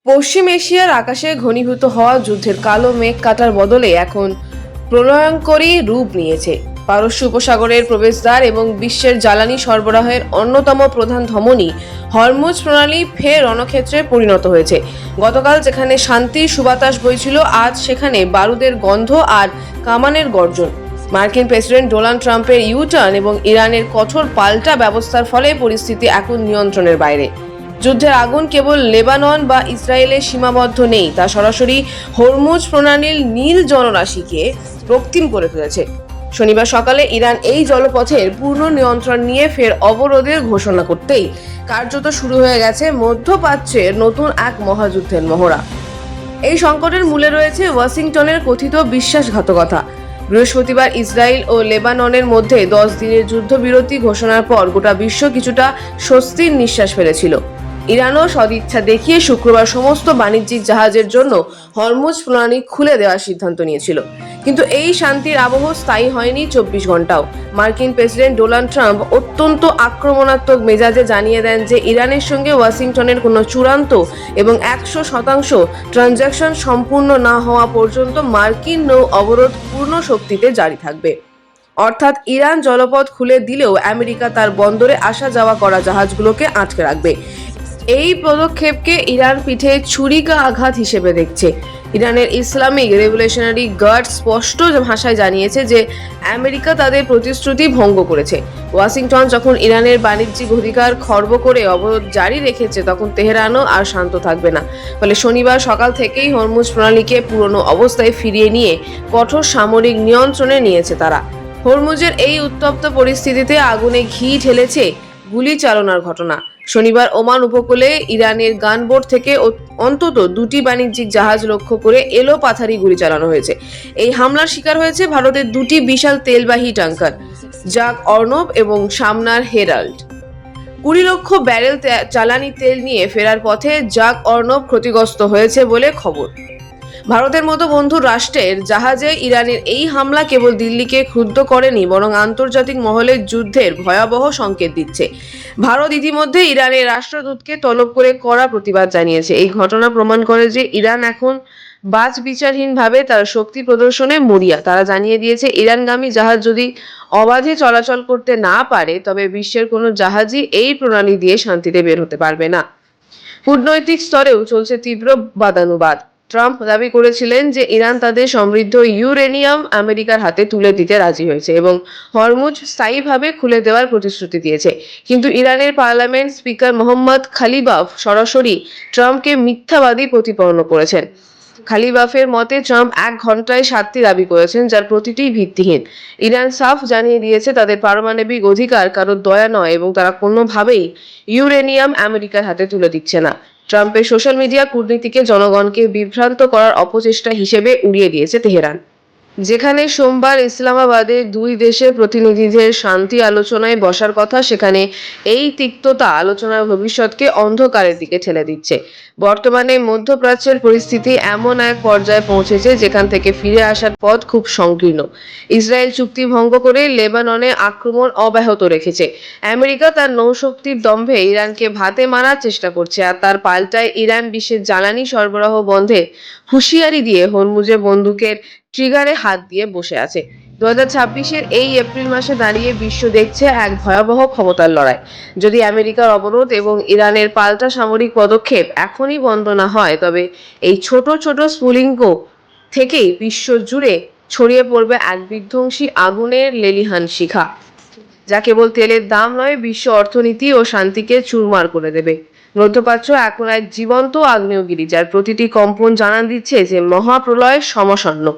পশ্চিম এশিয়ার আকাশে ঘনীভূত হওয়া যুদ্ধের কালো মেঘ কাটার বদলে এখন প্রলয়ঙ্করী রূপ নিয়েছে। পারস্য উপসাগরের প্রবেশদ্বার এবং বিশ্বের জ্বালানি সরবরাহের অন্যতম প্রধান ধমনী হরমুজ প্রণালী ফের রণক্ষেত্রে পরিণত হয়েছে। গতকাল যেখানে শান্তির সুবাতাস বইছিল, আজ সেখানে বারুদের গন্ধ আর কামানের গর্জন। মার্কিন প্রেসিডেন্ট ডোনাল্ড ট্রাম্পের ইউটার্ন এবং ইরানের কঠোর পাল্টা ব্যবস্থার ফলে পরিস্থিতি এখন নিয়ন্ত্রণের বাইরে। যুদ্ধের আগুন কেবল লেবানন বা ইসরায়েলে সীমাবদ্ধ নেই, তা সরাসরি হরমুজ প্রণালীর নীল জলরাশিকে রক্তিম করে তুলেছে। শনিবার সকালে ইরান এই জলপথের পূর্ণ নিয়ন্ত্রণ নিয়ে ফের অবরোধের ঘোষণা করতেই কার্যত শুরু হয়ে গেছে মধ্যপ্রাচ্যের নতুন এক মহাযুদ্ধের মহড়া। এই সংকটের মূলে রয়েছে ওয়াশিংটনের কথিত বিশ্বাসঘাতকতা। বৃহস্পতিবার ইসরায়েল ও লেবাননের মধ্যে 10 দিনের যুদ্ধবিরতি ঘোষণার পর গোটা বিশ্ব কিছুটা স্বস্তির নিঃশ্বাস ফেলেছিল। ইরানও সদিচ্ছা দেখিয়ে শুক্রবার সমস্ত বাণিজ্যিক জাহাজের জন্য হরমুজ প্রণালী খুলে দেওয়ার সিদ্ধান্ত নিয়েছিল। কিন্তু এই শান্তির আবহ স্থায়ী হয়নি 24 ঘন্টাও। মার্কিন প্রেসিডেন্ট ডোনাল্ড ট্রাম্প অত্যন্ত আক্রমণাত্মক মেজাজে জানিয়ে দেন যে ইরানের সঙ্গে ওয়াশিংটনের কোনো চূড়ান্ত এবং 100% ট্রানজাকশন সম্পূর্ণ না হওয়া পর্যন্ত মার্কিন নৌ অবরোধ পূর্ণ শক্তিতে জারি থাকবে। অর্থাৎ ইরান জলপথ খুলে দিলেও আমেরিকা তার বন্দরে আসা যাওয়া করা জাহাজগুলোকে আটকে রাখবে। এই পদক্ষেপকে ইরান পিঠে ছুরিকা আঘাত হিসেবে দেখছে। ইরানের ইসলামিক রেভলিউশনারি গার্ড স্পষ্ট ভাষায় জানিয়েছে যে আমেরিকা তাদের প্রতিশ্রুতি ভঙ্গ করেছে। ওয়াশিংটন যখন ইরানের বাণিজ্যিক অধিকার খর্ব করে অবরোধ জারি রেখেছে, তখন তেহরানও আর শান্ত থাকবে না। ফলে শনিবার সকাল থেকেই হরমুজ প্রণালীকে পুরনো অবস্থায় ফিরিয়ে নিয়ে কঠোর সামরিক নিয়ন্ত্রণে নিয়েছে তারা। হরমুজের এই উত্তপ্ত পরিস্থিতিতে আগুনে ঘি ঢেলেছে গুলি চালনার ঘটনা। শনিবার ওমান উপকূলে ইরানের গানবোট থেকে অন্তত 2টি বাণিজ্যিক জাহাজ লক্ষ্য করে এলোপাথারি গুলি চালানো হয়েছে। এই হামলার শিকার হয়েছে ভারতের 2টি বিশাল তেলবাহী ট্যাঙ্কার, জাক অর্ণব এবং সামনার হেরাল্ড। 20 লক্ষ ব্যারেল জ্বালানি তেল নিয়ে ফেরার পথে জাক অর্ণব ক্ষতিগ্রস্ত হয়েছে বলে খবর। ভারতের মতো বন্ধু রাষ্ট্রের জাহাজে ইরানের এই হামলা কেবল দিল্লিকে ক্ষুব্ধ করেনি, বরং আন্তর্জাতিক মহলে যুদ্ধের ভয়াবহ সংকেত দিচ্ছে। ভারত ইতিমধ্যে ইরানের রাষ্ট্রদূতকে তলব করে কড়া প্রতিবাদ জানিয়েছে। এই ঘটনা প্রমাণ করে যে ইরান এখন বাছবিচারহীনভাবে তার শক্তি প্রদর্শনে মরিয়া। তারা জানিয়ে দিয়েছে, ইরানগামী জাহাজ যদি অবাধে চলাচল করতে না পারে, তবে বিশ্বের কোনো জাহাজই এই প্রণালী দিয়ে শান্তিতে বের হতে পারবে না। কূটনৈতিক স্তরেও চলছে তীব্র বাদানুবাদ। ট্রাম্প দাবি করেছিলেন যে ইরান তাদের সমৃদ্ধ ইউরেনিয়াম আমেরিকার হাতে তুলে দিতে রাজি হয়েছে এবং হরমুজ স্থায়ীভাবে খুলে দেওয়ার প্রতিশ্রুতি দিয়েছে। কিন্তু ইরানের পার্লামেন্ট স্পিকার মোহাম্মদ খালিবাফ সরাসরি ট্রাম্পকে মিথ্যাবাদী প্রতিপন্ন করেছেন। খালিবাফের মতে ট্রাম্প 1 ঘন্টায় 7টি দাবি করেছেন, যার প্রতিটি ভিত্তিহীন। ইরান সাফ জানিয়ে দিয়েছে তাদের পারমাণবিক অধিকার কারোর দয়া নয় এবং তারা কোনোভাবেই ইউরেনিয়াম আমেরিকার হাতে তুলে দিচ্ছে না। ট্রাম্পের সোশ্যাল মিডিয়া কূটনীতিকে জনগণকে বিভ্রান্ত করার অপচেষ্টা হিসেবে উড়িয়ে দিয়েছে তেহরান। যেখানে সোমবার ইসলামাবাদে 2 দেশের প্রতিনিধিদের শান্তি আলোচনায় বসার কথা, সেখানে এই তিক্ততা আলোচনার ভবিষ্যৎকে অন্ধকারের দিকে ঠেলে দিচ্ছে। বর্তমানে মধ্যপ্রাচ্যের পরিস্থিতি এমন এক পর্যায়ে পৌঁছেছে যেখান থেকে ফিরে আসার পথ খুব সংকীর্ণ। ইসরায়েল চুক্তি ভঙ্গ করে লেবাননে আক্রমণ অব্যাহত রেখেছে। আমেরিকা তার নৌশক্তির দম্ভে ইরানকে ভাতে মারার চেষ্টা করছে, আর তার পাল্টায় ইরান বিশ্বের জ্বালানি সরবরাহ বন্ধে হুঁশিয়ারি দিয়ে হরমুজে বন্দুকের ট্রিগারে হাত দিয়ে বসে আছে। 2026-এর এই এপ্রিল মাসে দাঁড়িয়ে বিশ্ব দেখছে এক ভয়াবহ ক্ষমতার লড়াই। যদি আমেরিকার অবরোধ এবং ইরানের পাল্টা সামরিক পদক্ষেপ এখনই বন্ধ না হয়, তবে এই ছোট ছোট স্ফুলিঙ্গ থেকেই বিশ্ব জুড়ে ছড়িয়ে পড়বে এক বিধ্বংসী আগুনের লেলিহান শিখা, যা কেবল তেলের দাম নয়, বিশ্ব অর্থনীতি ও শান্তিকে চুরমার করে দেবে। মধ্যপ্রাচ্য এখন এক জীবন্ত আগ্নেয়গিরি, যার প্রতিটি কম্পন জানান দিচ্ছে যে মহাপ্রলয় সমাসন্ন।